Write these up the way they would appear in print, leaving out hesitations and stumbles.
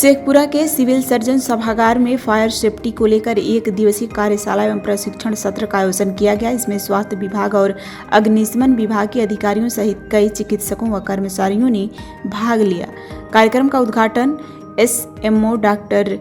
शेखपुरा के civil surgeon सभागार में फायर सेफ्टी को लेकर एक दिवसीय कार्यशाला एवं प्रशिक्षण सत्र का आयोजन किया गया। इसमें स्वास्थ्य विभाग और अग्निशमन विभाग के अधिकारियों सहित कई चिकित्सकों व कर्मचारियों ने भाग लिया। कार्यक्रम का उद्घाटन एसएमओ डॉक्टर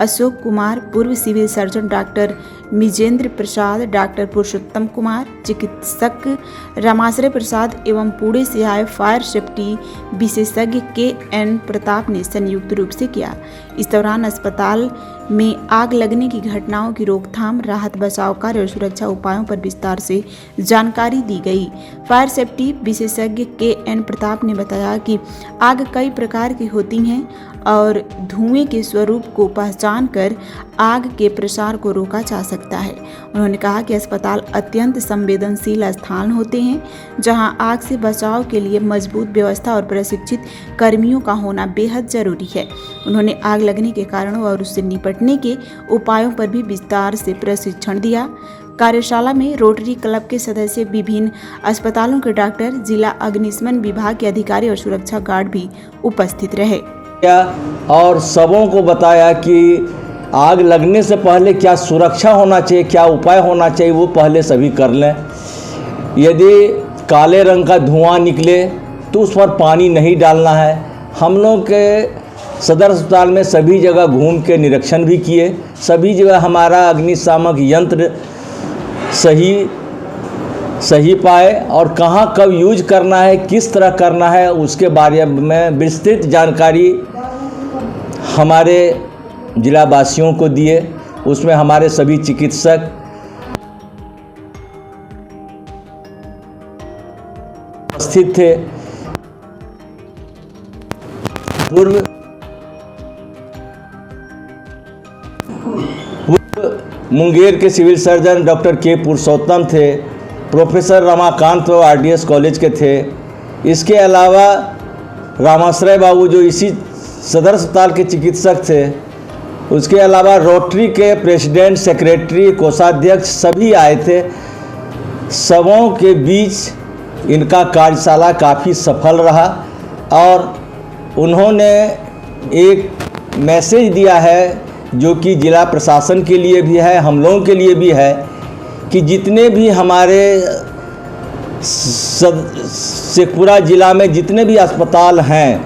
अशोक कुमार, पूर्व सिविल सर्जन डॉक्टर मिजेंद्र प्रसाद, डॉक्टर पुरुषोत्तम कुमार, चिकित्सक रामाश्रय प्रसाद एवं पुणे से आए फायर सेफ्टी विशेषज्ञ के.एन. प्रताप ने संयुक्त रूप से किया। इस दौरान अस्पताल में आग लगने की घटनाओं की रोकथाम, राहत बचाव कार्य और सुरक्षा उपायों पर विस्तार से जानकारी दी गई। फायर सेफ्टी विशेषज्ञ के.एन. प्रताप ने बताया कि आग कई प्रकार की होती हैं और धुएं के स्वरूप को पहचान कर आग के प्रसार को रोका जा सकता है। उन्होंने कहा कि अस्पताल अत्यंत संवेदनशील स्थान होते हैं जहां आग से बचाव के लिए मजबूत व्यवस्था और प्रशिक्षित कर्मियों का होना बेहद जरूरी है। उन्होंने आग लगने के कारणों और उससे निपटने के उपायों पर भी विस्तार से प्रशिक्षण दिया। कार्यशाला में रोटरी क्लब के सदस्य, विभिन्न अस्पतालों के डॉक्टर, जिला अग्निशमन विभाग के अधिकारी और सुरक्षा गार्ड भी उपस्थित रहे और सबों को बताया कि आग लगने से पहले क्या सुरक्षा होना चाहिए, क्या उपाय होना चाहिए, वो पहले सभी कर लें। यदि काले रंग का धुआं निकले तो उस पर पानी नहीं डालना है। हम लोग के सदर अस्पताल में सभी जगह घूम के निरीक्षण भी किए। सभी जगह हमारा अग्निशामक यंत्र सही पाए और कहाँ कब यूज करना है, किस तरह करना है, उसके बारे में विस्तृत जानकारी हमारे जिलावासियों को दिए। उसमें हमारे सभी चिकित्सक उपस्थित थे। पूर्व मुंगेर के सिविल सर्जन डॉक्टर के पुरुषोत्तम थे। प्रोफेसर रमाकांत आरडीएस कॉलेज के थे। इसके अलावा रामाश्रय बाबू जो इसी सदर अस्पताल के चिकित्सक थे। उसके अलावा रोटरी के प्रेसिडेंट, सेक्रेटरी, कोषाध्यक्ष सभी आए थे। सबों के बीच इनका कार्यशाला काफ़ी सफल रहा और उन्होंने एक मैसेज दिया है जो कि जिला प्रशासन के लिए भी है, हम लोगों के लिए भी है कि जितने भी हमारे शेखपुरा ज़िला में जितने भी अस्पताल हैं,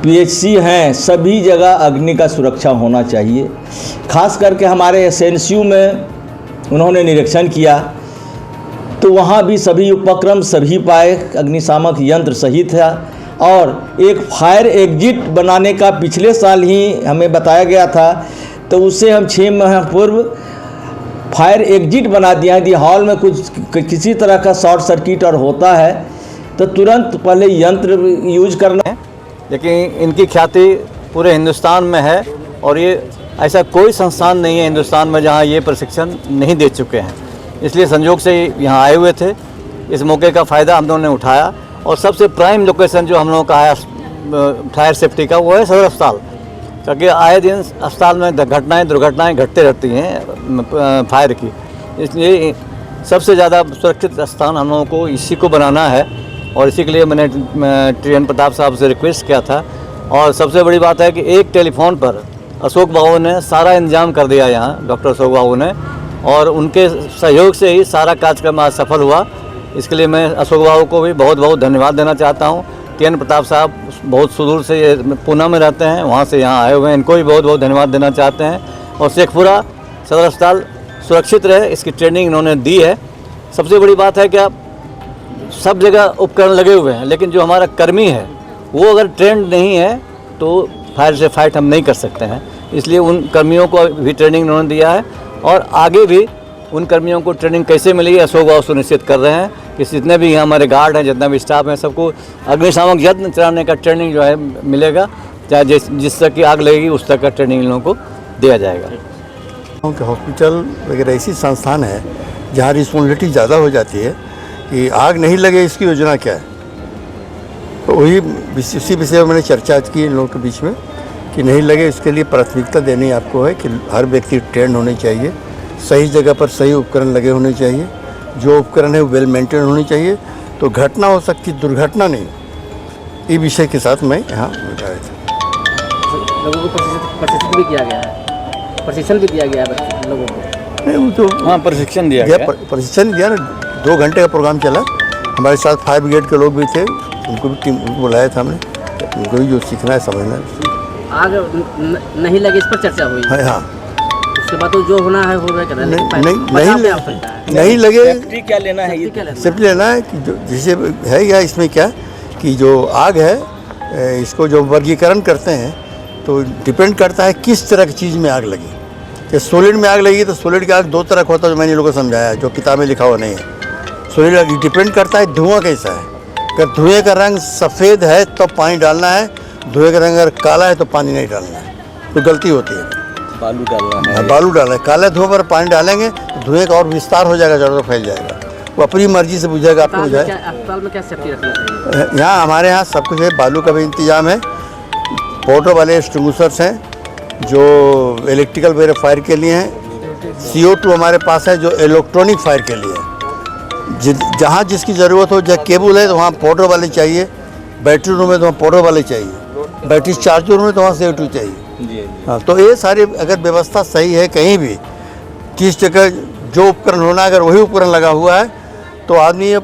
पीएचसी हैं, सभी जगह अग्नि का सुरक्षा होना चाहिए। खास करके हमारे एसएनसीयू में उन्होंने निरीक्षण किया तो वहाँ भी सभी उपक्रम सभी पाए, अग्निशामक यंत्र सही था और एक फायर एग्जिट बनाने का पिछले साल ही हमें बताया गया था, तो उससे हम 6 माह पूर्व फायर एग्जिट बना दिया। यदि हॉल में किसी तरह का शॉर्ट सर्किट और होता है तो तुरंत पहले यंत्र यूज करना है। लेकिन इनकी ख्याति पूरे हिंदुस्तान में है और ये ऐसा कोई संस्थान नहीं है हिंदुस्तान में जहाँ ये प्रशिक्षण नहीं दे चुके हैं। इसलिए संयोग से यहाँ आए हुए थे। इस मौके का फ़ायदा हम लोगों ने उठाया और सबसे प्राइम लोकेशन जो हम लोगों का है फायर सेफ्टी का, वो है सदर अस्पताल। क्योंकि आए दिन अस्पताल में दुर्घटनाएं घटते रहती हैं फायर की, इसलिए सबसे ज़्यादा सुरक्षित स्थान हम लोगों को इसी को बनाना है और इसी के लिए मैंने के.एन. प्रताप साहब से रिक्वेस्ट किया था। और सबसे बड़ी बात है कि एक टेलीफोन पर अशोक बाबू ने सारा इंतजाम कर दिया यहाँ, डॉक्टर अशोक बाबू ने, और उनके सहयोग से ही सारा कार्यक्रम आज सफल हुआ। इसके लिए मैं अशोक बाबू को भी बहुत बहुत धन्यवाद देना चाहता हूँ। के.एन. प्रताप साहब बहुत सुदूर से पूना में रहते हैं, वहाँ से यहाँ आए हुए हैं, इनको भी बहुत बहुत धन्यवाद देना चाहते हैं। और शेखपुरा सदर अस्पताल सुरक्षित रहे, इसकी ट्रेनिंग इन्होंने दी है। सबसे बड़ी बात है कि सब जगह उपकरण लगे हुए हैं, लेकिन जो हमारा कर्मी है वो अगर ट्रेंड नहीं है तो फायर से फाइट हम नहीं कर सकते हैं। इसलिए उन कर्मियों को भी ट्रेनिंग इन्होंने दिया है और आगे भी उन कर्मियों को ट्रेनिंग कैसे मिलेगी अशोक बाबू सुनिश्चित कर रहे हैं कि जितने भी हमारे गार्ड हैं, जितना भी स्टाफ है, सबको अग्निशामक यंत्र चलाने का ट्रेनिंग जो है मिलेगा। चाहे जिस तक की आग लगेगी उस तक का ट्रेनिंग इन लोगों को दिया जाएगा। हॉस्पिटल वगैरह ऐसी संस्थान है जहाँ रिस्पॉन्सिबिलिटी ज़्यादा हो जाती है कि आग नहीं लगे, इसकी योजना क्या है। तो वही इसी विषय में मैंने चर्चा की इन लोगों के बीच में कि नहीं लगे, इसके लिए प्राथमिकता देनी आपको है कि हर व्यक्ति ट्रेंड होने चाहिए, सही जगह पर सही उपकरण लगे होने चाहिए, जो उपकरण है वेल मेंटेन होने चाहिए, तो घटना हो सकती, दुर्घटना नहीं। ये विषय के साथ मैं यहाँ बताया था। लोगों को प्रशिक्षित भी किया गया है, प्रशिक्षण भी दिया गया है लोगों को। नहीं वो तो हाँ, प्रशिक्षण दिया दिया गया। प्रशिक्षण दिया ना, 2 घंटे का प्रोग्राम चला। हमारे साथ फायर ब्रिगेड के लोग भी थे, उनको भी टीम उनको बुलाया था हमने, उनको भी जो सीखना है समझना है। आग नहीं लगे इस पर चर्चा हुई, हाँ उसके बाद तो जो होना है हो रहा है। नहीं लगे सेफ्टी क्या लेना है ये? सेफ्टी लेना है कि जो जैसे है या इसमें क्या कि जो आग है इसको जो वर्गीकरण करते हैं तो डिपेंड करता है किस तरह की चीज़ में आग लगी। जैसे सॉलिड में आग लगी तो सॉलिड की आग 2 तरह का होता है, जो मैंने लोगों को समझाया, जो किताब में लिखा हुआ नहीं है। सॉलिड डिपेंड करता है धुआं कैसा है। अगर धुएँ का रंग सफ़ेद है तो पानी डालना है, धुएँ का रंग अगर काला है तो पानी नहीं डालना है, तो गलती होती है। बालू डालना है। बालू डालना है, काले धुएँ पर पानी डालेंगे तो धुएँ का और विस्तार हो जाएगा, ज़्यादा फैल जाएगा। वो अपनी मर्जी से बुझाएगा, आपको बुझाए। अस्पताल में क्या सेफ्टी रखना चाहिए? यहाँ हमारे यहाँ सब कुछ है, बालू का भी इंतजाम है, पोर्टो वाले एक्सटिंग्विशर्स हैं जो इलेक्ट्रिकल वगैरह फायर के लिए हैं, CO2 हमारे पास है जो इलेक्ट्रॉनिक फायर के लिए है। जहाँ जिसकी ज़रूरत हो, जहाँ केबल है तो वहाँ पोर्टो वाले चाहिए, बैटरी रूम है तो वहाँ पोर्टो वाले चाहिए, बैटरी चार्जर रूम है तो वहाँ CO2 चाहिए। हाँ, तो ये सारी अगर व्यवस्था सही है कहीं भी, किस जगह जो उपकरण होना, अगर वही उपकरण लगा हुआ है तो आदमी अब